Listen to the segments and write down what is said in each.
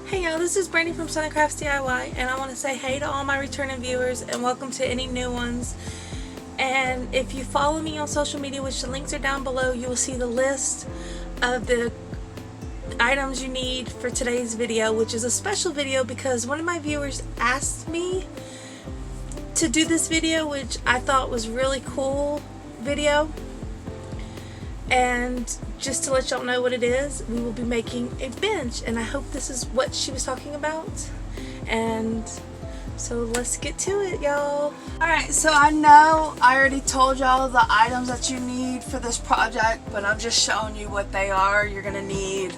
Hey y'all, this is Brandy from Sunny Crafts DIY, and I want to say hey to all my returning viewers and welcome to any new ones. And if you follow me on social media, which the links are down below, you will see the list of the items you need for today's video, which is a special video because one of my viewers asked me to do this video, which I thought was really cool video. And just to let y'all know what it is, we will be making a bench, and I hope this is what she was talking about. And so let's get to it, y'all. Alright, so I know I already told y'all the items that you need for this project, but I'm just showing you what they are. You're gonna need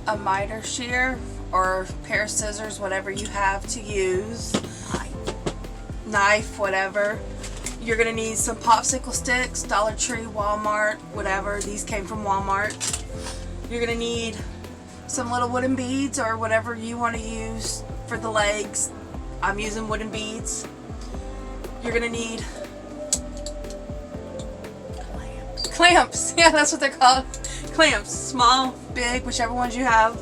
a miter shear or a pair of scissors, whatever you have to use, knife, whatever. You're going to need some popsicle sticks, Dollar Tree, Walmart, whatever. These came from Walmart. You're going to need some little wooden beads or whatever you want to use for the legs. I'm using wooden beads. You're going to need clamps. Yeah, that's what they're called. Clamps. Small, big, whichever ones you have.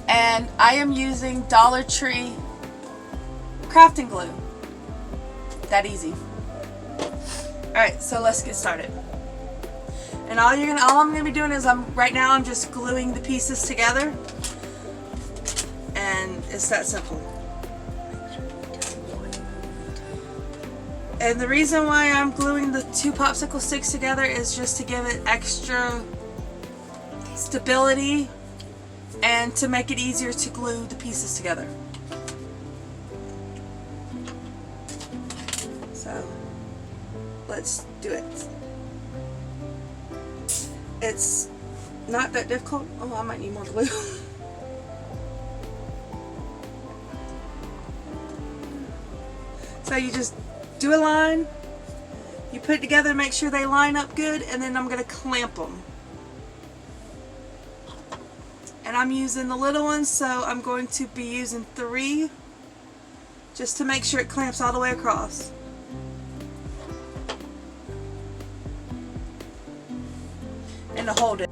And I am using Dollar Tree crafting glue. That easy. Alright, so let's get started. And all I'm gonna be doing is right now I'm just gluing the pieces together, and it's that simple. And the reason why I'm gluing the two popsicle sticks together is just to give it extra stability and to make it easier to glue the pieces together. So let's do it. It's not that difficult. Oh, I might need more glue. So you just do a line, you put it together, make sure they line up good, and then I'm going to clamp them. And I'm using the little ones, so I'm going to be using 3 just to make sure it clamps all the way across. And to hold it.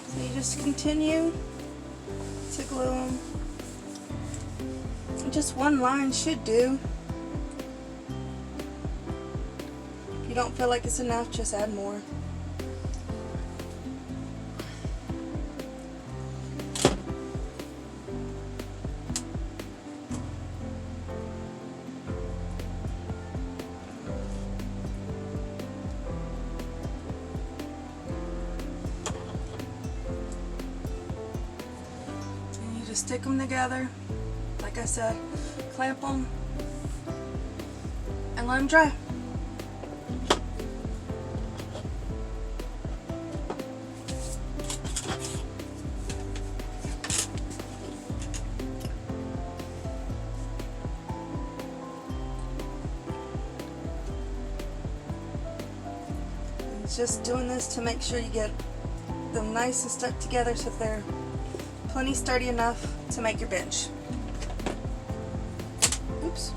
So you just continue to glue them. Just one line should do. If you don't feel like it's enough, just add more. Just stick them together, like I said, clamp them, and let them dry. And just doing this to make sure you get them nice and stuck together so they're plenty sturdy enough to make your bench. Oops.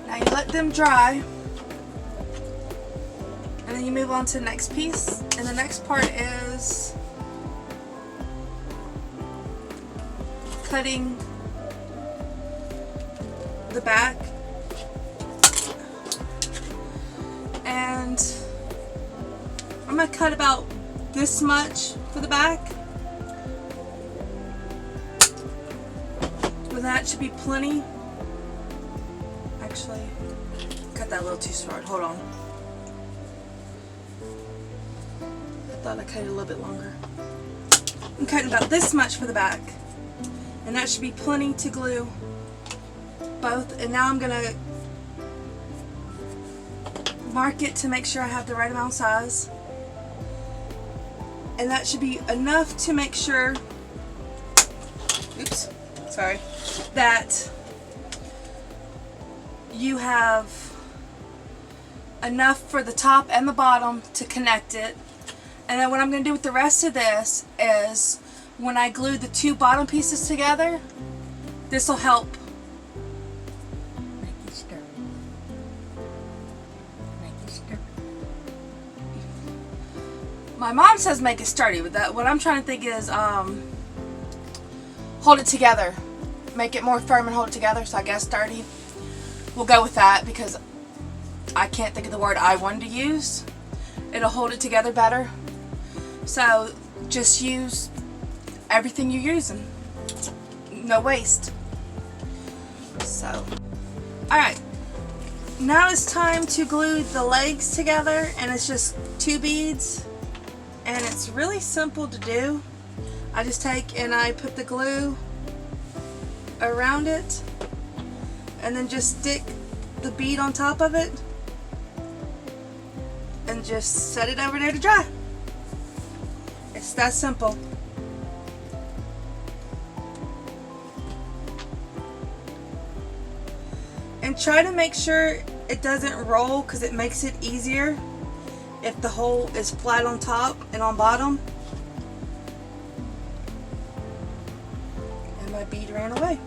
Now you let them dry. And then you move on to the next piece, and the next part is cutting the back. And I'm going to cut about this much for the back. Well, that should be plenty. Actually, cut that a little too short. Hold on. I thought I cut it a little bit longer. I'm cutting about this much for the back, and that should be plenty to glue both. And now I'm gonna mark it to make sure I have the right amount of size, and that should be enough to make sure, oops, sorry, that you have enough for the top and the bottom to connect it. And then what I'm going to do with the rest of this is when I glue the two bottom pieces together, this will help. Make it sturdy. Make it sturdy. My mom says make it sturdy, but what I'm trying to think is hold it together. Make it more firm and hold it together, so I guess sturdy. We'll go with that because I can't think of the word I wanted to use. It'll hold it together better. So just use everything you're using. No waste. So, alright. Now it's time to glue the legs together, and it's just 2 beads. And it's really simple to do. I just take and I put the glue around it and then just stick the bead on top of it and just set it over there to dry. It's that simple. And try to make sure it doesn't roll, because it makes it easier if the hole is flat on top and on bottom. And my bead ran away.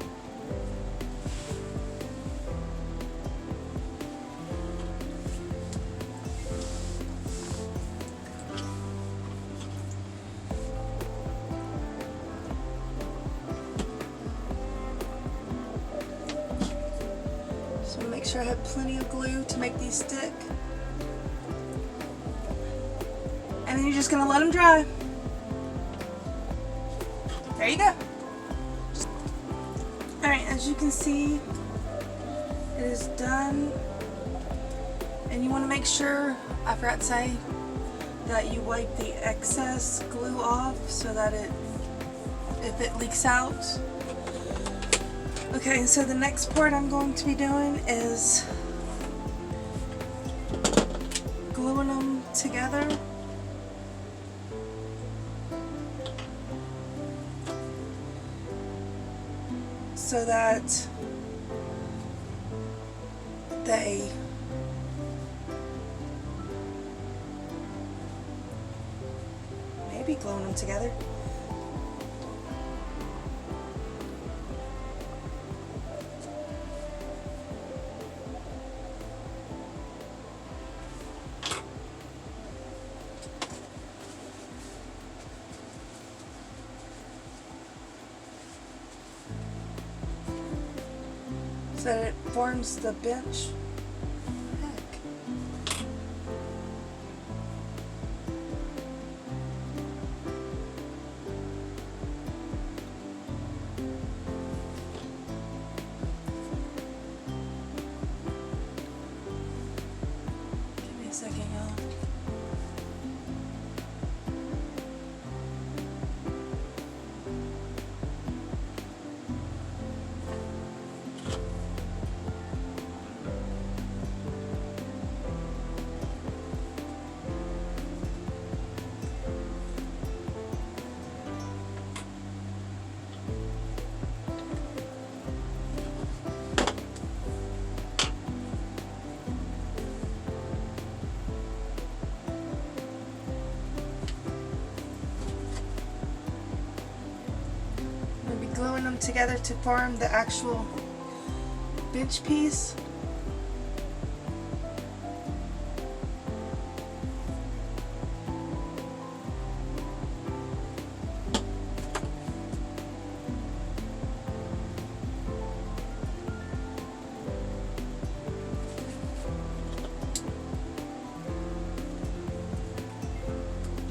So make sure I have plenty of glue to make these stick. And then you're just gonna let them dry. There you go. Alright, as you can see, it is done. And you want to make sure, I forgot to say, that you wipe the excess glue off so that if it leaks out. Okay, so the next part I'm going to be doing is gluing them together. So that they maybe gluing them together. So that it forms the bench. Heck. Give me a second, y'all. Gluing them together to form the actual bench piece.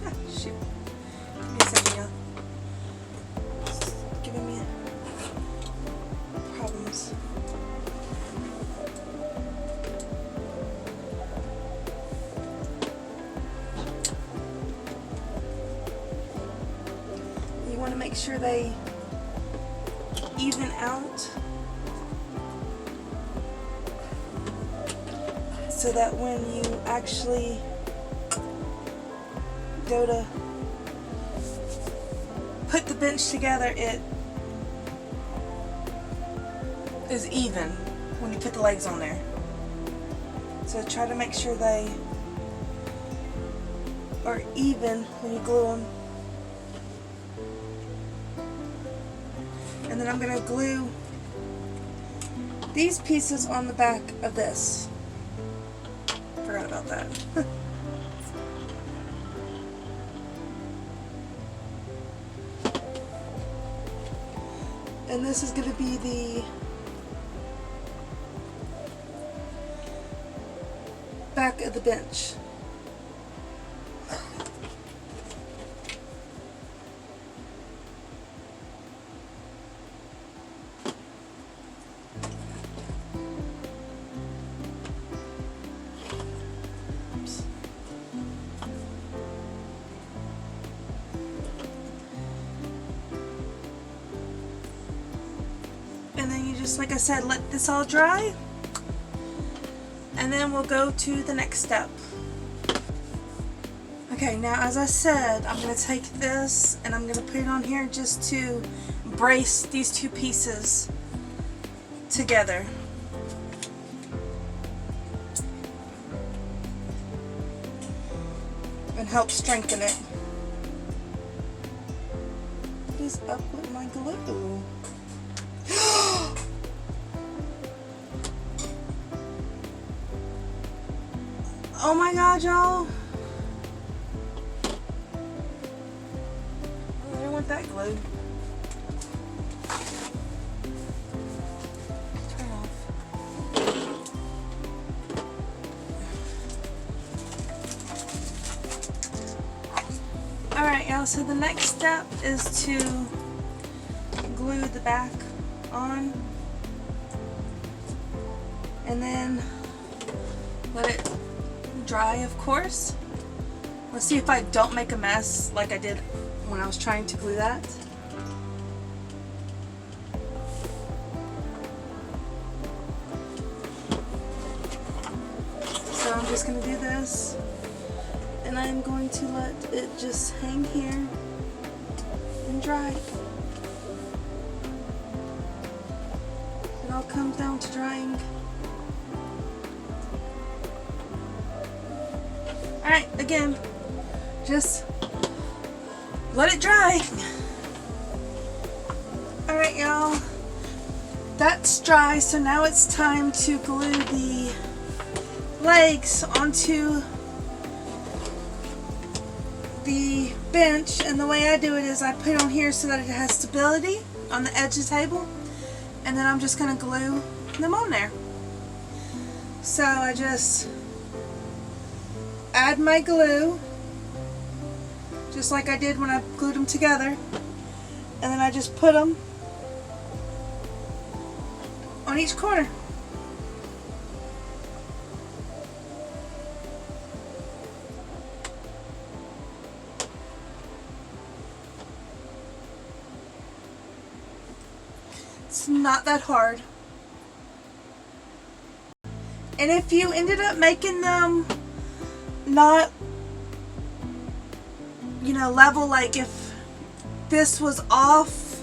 Ah, shoot. Give me a second, y'all. Giving me problems. You want to make sure they even out so that when you actually go to put the bench together, it is even when you put the legs on there. So So try to make sure they are even when you glue them. And then I'm going to glue these pieces on the back of this. Forgot about that. And this is going to be the back of the bench. And then you just, like I said, let this all dry. And then we'll go to the next step. Okay, now as I said, I'm going to take this and I'm going to put it on here just to brace these two pieces together. And help strengthen it. What is up with my glue? Oh my god, y'all. I don't want that glued. Turn it off. Alright, y'all, so the next step is to glue the back on. And then let it dry, of course. Let's see if I don't make a mess like I did when I was trying to glue that. So I'm just going to do this, and I'm going to let it just hang here and dry. It all comes down to drying. Alright, again, just let it dry. Alright, y'all, that's dry, so now it's time to glue the legs onto the bench. And the way I do it is I put it on here so that it has stability on the edge of the table, and then I'm just going to glue them on there. So I just add my glue, just like I did when I glued them together, and then I just put them on each corner. It's not that hard. And if you ended up making them not, you know, level, like if this was off,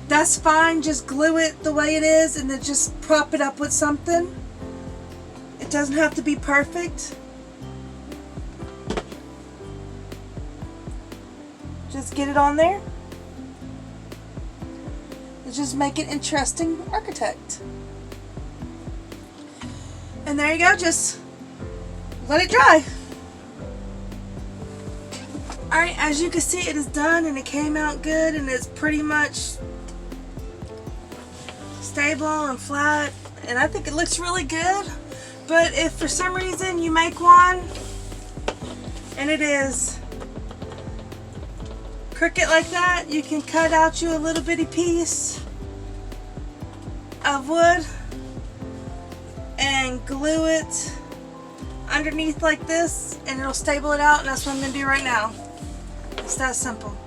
that's fine. Just glue it the way it is and then just prop it up with something. It doesn't have to be perfect. Just get it on there. Let's just make it interesting architect. And there you go, just let it dry. Alright, as you can see, it is done and it came out good, and it's pretty much stable and flat, and I think it looks really good. But if for some reason you make one and it is crooked like that, you can cut out you a little bitty piece of wood and glue it underneath like this, and it'll stable it out, and that's what I'm going to do right now. It's that simple.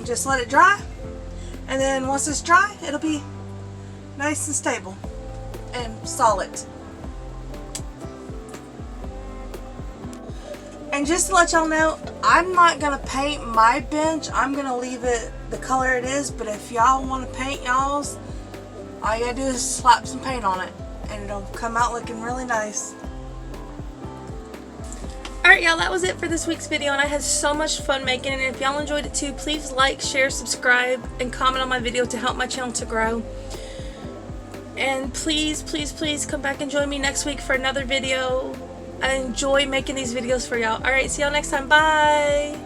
Just let it dry, and then once it's dry, it'll be nice and stable and solid. And just to let y'all know, I'm not going to paint my bench. I'm going to leave it the color it is. But if y'all want to paint y'all's, all you got to do is slap some paint on it. And it'll come out looking really nice. Alright y'all, that was it for this week's video, and I had so much fun making it. And if y'all enjoyed it too, please like, share, subscribe, and comment on my video to help my channel to grow. And please, please, please come back and join me next week for another video. I enjoy making these videos for y'all. Alright, see y'all next time. Bye!